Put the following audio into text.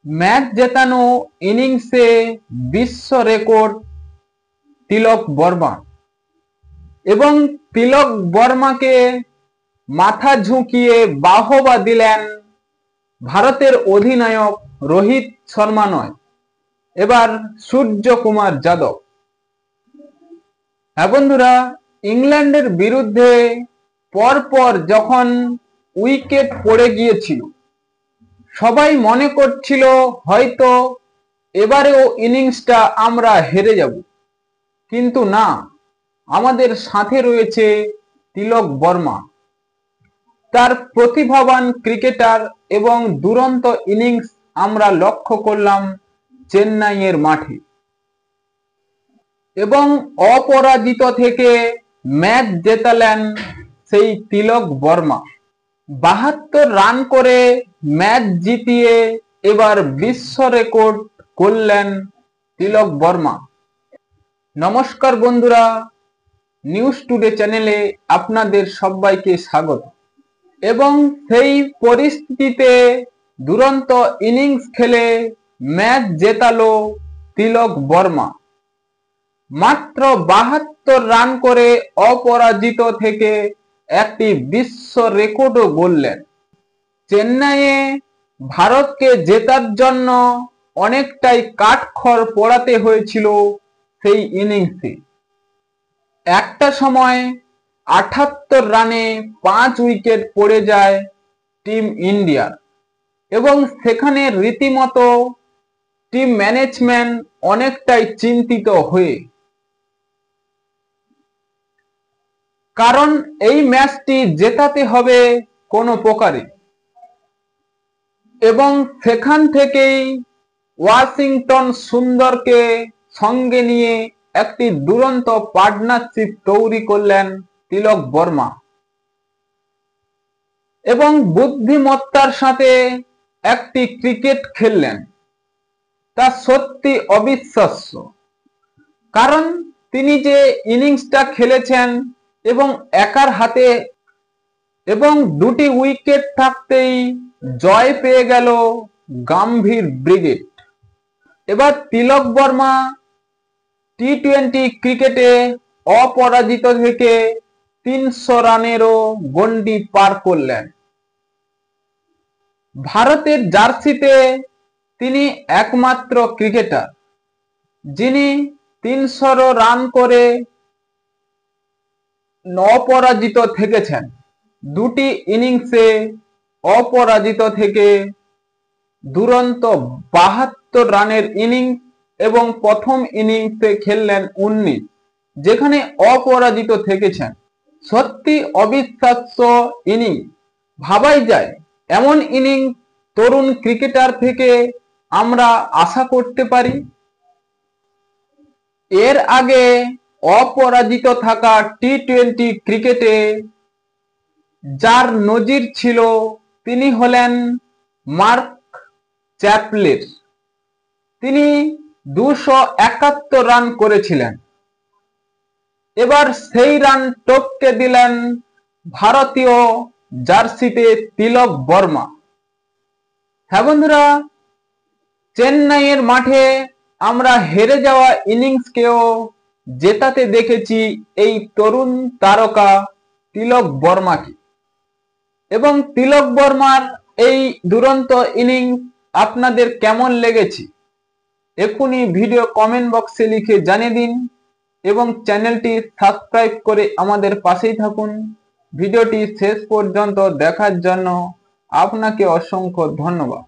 Match জেতানো ইনিংসে বিশ্ব record তিলক বর্মা এবং তিলক বর্মাকে মাথা ঝুঁকিয়ে বাহবা দিলেন ভারতের অধিনায়ক রোহিত শর্মা নয়, এবার সূর্য কুমার যাদব। হ্যাঁ বন্ধুরা, ইংল্যান্ডের বিরুদ্ধে পরপর যখন উইকেট পড়ে গিয়েছিল, সবাই মনে করছিল হয়তো এবারেও ইনিংসটা আমরা হেরে যাব, কিন্তু না, আমাদের সাথে রয়েছে তিলক বর্মা। তার প্রতিভাবান ক্রিকেটার এবং দুরন্ত ইনিংস আমরা লক্ষ্য করলাম চেন্নাইয়ের মাঠে, এবং অপরাজিত থেকে ম্যাচ জেতালেন সেই তিলক বর্মা। 72 রান করে ম্যাচ জিতিয়ে এবার বিশ্ব রেকর্ড করলেন তিলক বর্মা। নমস্কার বন্ধুরা, নিউজ টুডে চ্যানেলে আপনাদের সবাইকে স্বাগত। এবং সেই পরিস্থিতিতে দুরন্ত ইনিংস খেলে ম্যাচ জেতালো তিলক বর্মা। মাত্র 72 রান করে অপরাজিত থেকে একটি বিশ্ব রেকর্ডও গড়লেন। চেন্নাইয়ে ভারতকে জেতার জন্য অনেকটাই কাঠখড় পোড়াতে হয়েছিল সেই ইনিংসে। একটা সময় 78 রানে 5 উইকেট পড়ে যায় টিম ইন্ডিয়ার, এবং সেখানে রীতিমতো টিম ম্যানেজমেন্ট অনেকটাই চিন্তিত হয়ে, কারণ এই ম্যাচটি জেতাতে হবে কোনো প্রকারে। এবং সেখান থেকেই ওয়াশিংটন সুন্দরকে সঙ্গে নিয়ে একটি দুরন্ত পার্টনারশিপ তৈরি করলেন তিলক বর্মা, এবং বুদ্ধিমত্তার সাথে একটি ক্রিকেট খেললেন, তা সত্যি অবিশ্বাস্য। কারণ তিনি যে ইনিংসটা খেলেছেন এবং একার হাতে, এবং 2টি উইকেট থাকতেই জয় পেয়ে গেল গম্ভীর ব্রিগেড। এবার তিলক বর্মা টি-20 ক্রিকেটে অপরাজিত থেকে 300 রানেরও গন্ডি পার করলেন। ভারতের জার্সিতে তিনি একমাত্র ক্রিকেটার যিনি 300 রান করে অপরাজিত থেকেছেন। 2টি ইনিংসে অপরাজিত থেকে দুরন্ত 72 রানের ইনিংস, এবং প্রথম ইনিংসে খেললেন 19, যেখানে অপরাজিত থেকেছেন। সত্যি অবিশ্বাস্য ইনিংস। ভাবাই যায় এমন ইনিংস তরুণ ক্রিকেটার থেকে আমরা আশা করতে পারি। এর আগে অপরাজিত থাকা টি-20 ক্রিকেটে যার নজির ছিল তিনি হলেন মার্ক চ্যাপলের। তিনি 271 রান করেছিলেন। এবার সেই রান টপকে দিলেন ভারতীয় জার্সিতে তিলক বর্মা। হ্যাঁ বন্ধুরা, চেন্নাইয়ের মাঠে আমরা হেরে যাওয়া ইনিংসকেও জেতাতে দেখেছি এই তরুণ তারকা তিলক বর্মাকে। এবং তিলক বর্মার এই দুরন্ত ইনিংস আপনাদের কেমন লেগেছে এখনই ভিডিও কমেন্ট বক্সে লিখে জানিয়ে দিন, এবং চ্যানেলটি সাবস্ক্রাইব করে আমাদের পাশেই থাকুন। ভিডিওটি শেষ পর্যন্ত দেখার জন্য আপনাকে অসংখ্য ধন্যবাদ।